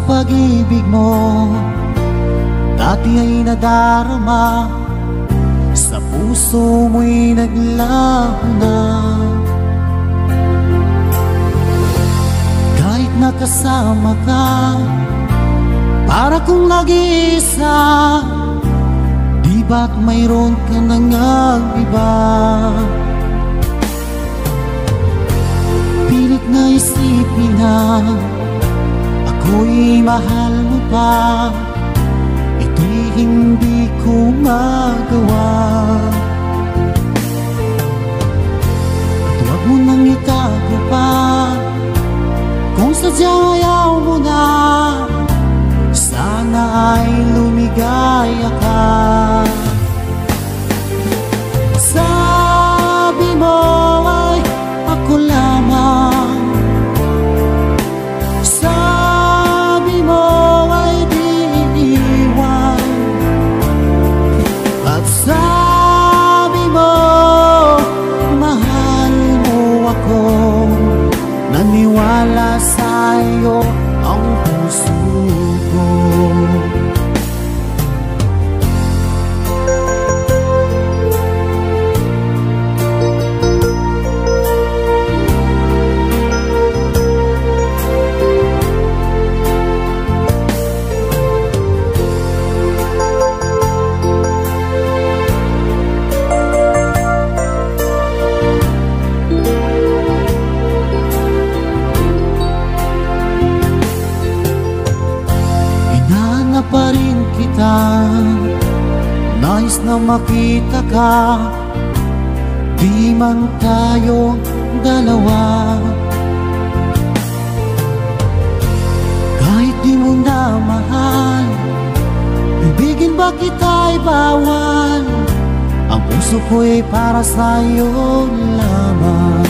pag-ibig mo dati ay nadarama, sa puso mo'y naglaho na. Kahit nakasama ka, para kong nag-iisa, di ba't mayroon ka nang iba? Pilit na isipin na ako'y mahal mo pa, ito'y hindi ko magawa. At huwag mo nang itago pa, kung sadyang ayaw mo na, sana ay lumigaya ka. Sabi mo ay ako lamang, sabi mo ay di iiwan, at sabi mo mahal mo ako. Naniwala sa'yo ang puso ko. Pa rin kita, nais na makita ka, di man tayo dalawa. Kahit di mo na mahal, ibigin ba kita'y bawal? Ang puso ko'y para sa'yo lamang.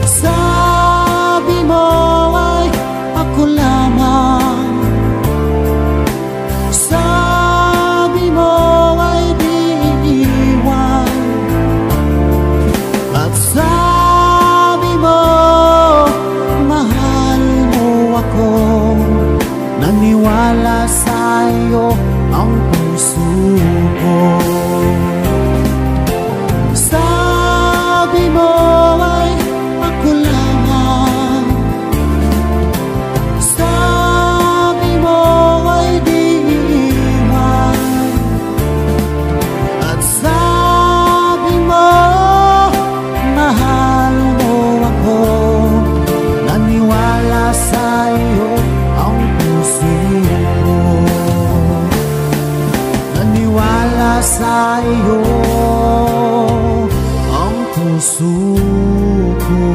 Sabi mo ay ako lamang, sabi mo ay di iiwan, at sabi mo mahal mo ako. Naniwala sa'yo ang puso ko. Sabi mo ay ako lamang, sabi mo ay di iiwan, at sabi mo mahal mo ako. Naniwala sa'yo ang puso ko. Naniwala sa'yo ang puso ko.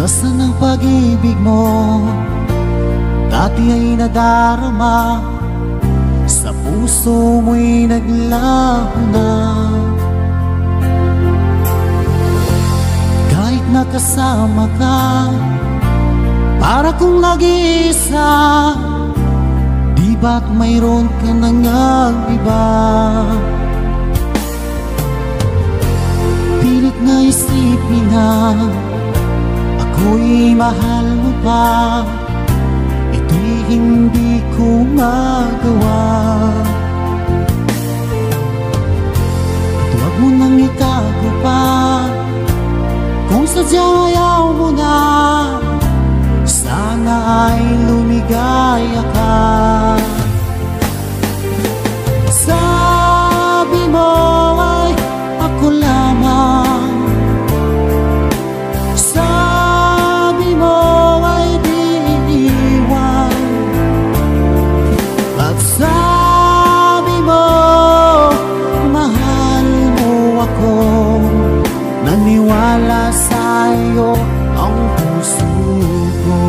Nasaan ang pag-ibig mo dati ay nadarama, sa puso mo'y naglaho na. Kahit nakasama ka, para kong nag-iisa, di ba't mayroon ka nang iba? Pilit na isipin na ako'y mahal mo pa, ito'y hindi ko magawa. At huwag mo nang itago pa, kung sadyang ayaw mo na, sana ay lumigaya ka. Sabi mo ay ako lamang, sabi mo ay di iiwan, at sabi mo mahal mo ako. Naniwala sa'yo ang puso ko.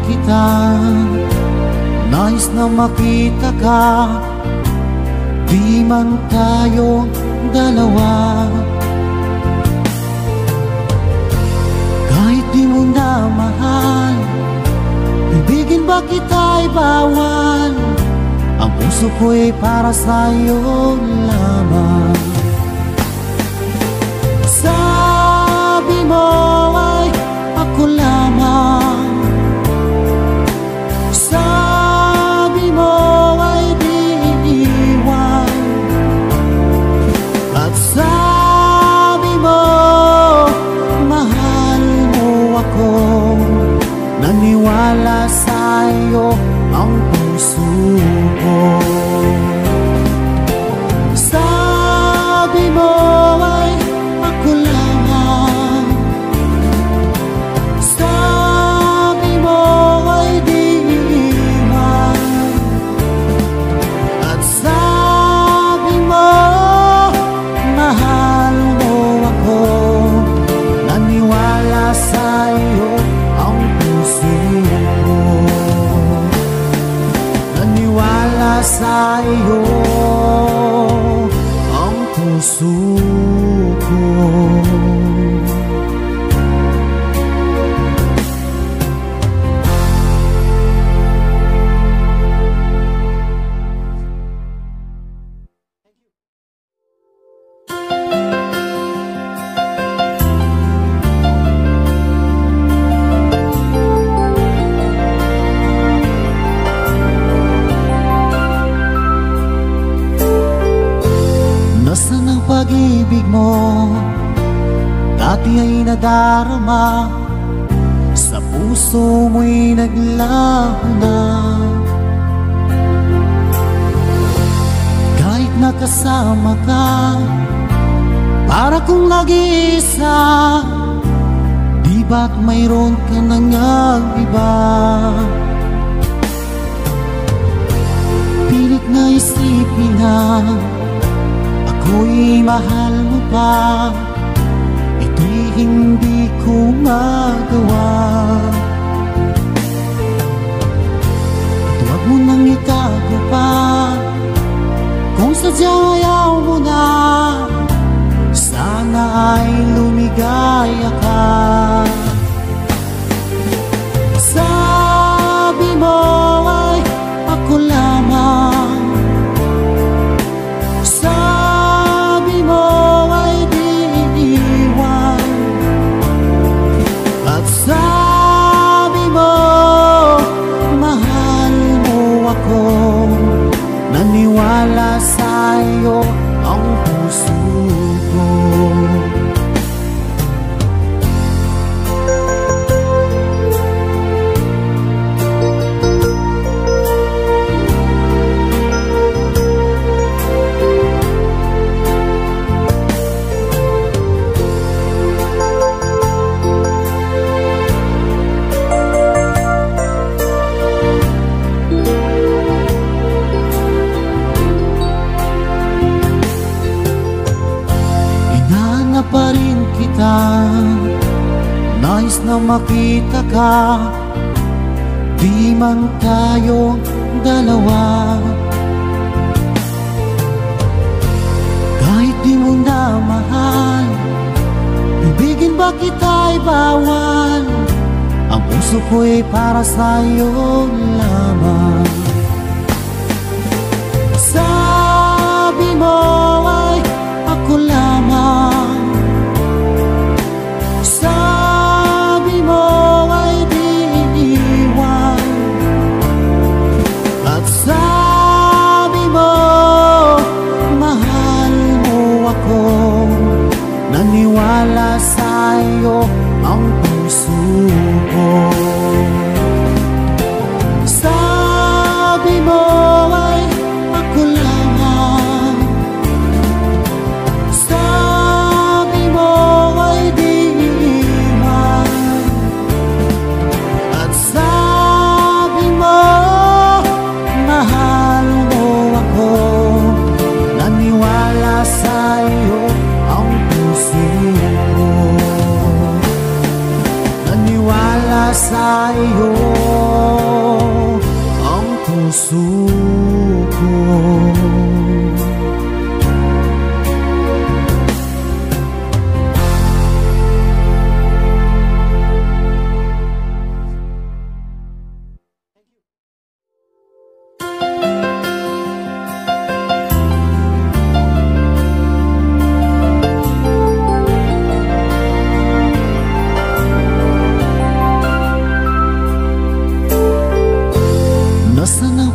kita, nais na makita ka, di man tayong dalawa. Kahit di mo na mahal, ibigin ba kita'y bawal? Ang puso ko'y para sa'yo lamang. Sabi mo ay ako lamang, sabi mo ay di iiwan, at sabi mo mahal mo ako. Naniwala sa'yo ang puso ko. Sabi mo ay ako lamang, sabi mo ay di iiwan, at sabi mo mahal mo ako. Naniwala sa'yo ang puso ko. Naniwala sa'yo ang puso ko. Nasaan ang pag-ibig mo? Dati ay nadarama, sa puso mo'y naglaho na. Kahit nakasama ka, para kong nag-iisa, di ba't mayroon ka nang iba? Pilit na isipin na ako'y mahal mo pa, ito'y hindi ko magawa. At huwag mo nang itago pa, kung sadyang ayaw mo na, sana ay lumigaya ka. Sabi mo ay ako lamang, sabi mo ay di iiwan, at sabi mo mahal mo ako. Naniwala sa'yo ang puso ko. Pa rin kita, nais na makita ka, di man tayong dalawa. Kahit di mo na mahal, ibigin ba kita'y bawal? Ang puso ko'y para sa'yo lamang. Sabi mo ay ako lamang, sabi mo ay di iiwan, at sabi mo mahal mo ako. Naniwala sa'yo ang puso ko. Sabi mo ay ako lamang,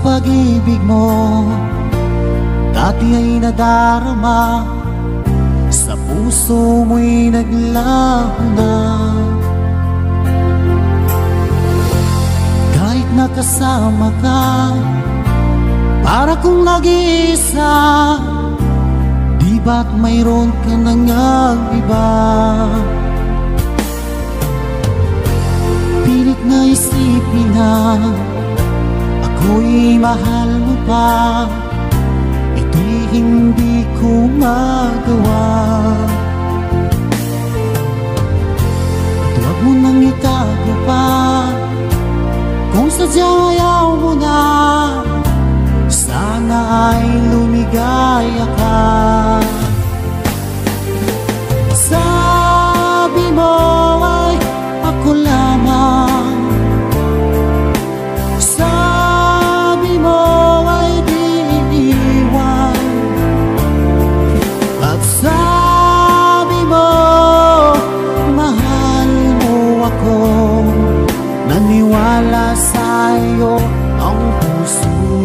pag-ibig mo, dati ay nadarama, sa puso mo'y naglaho na. Kahit nakasama ka, para kong nag-iisa, di ba't mayroon ka nang iba? Pilit na isipin na ako'y mahal mo pa, ito'y hindi ko magawa. Huwag mo nang itago pa, kung sadyang ayaw mo na, sana ay lumigaya ka. Sabi mo ay ako lamang, sabi mo ay di iiwan, at sabi mo mahal mo ako, naniwala sa'yo ang puso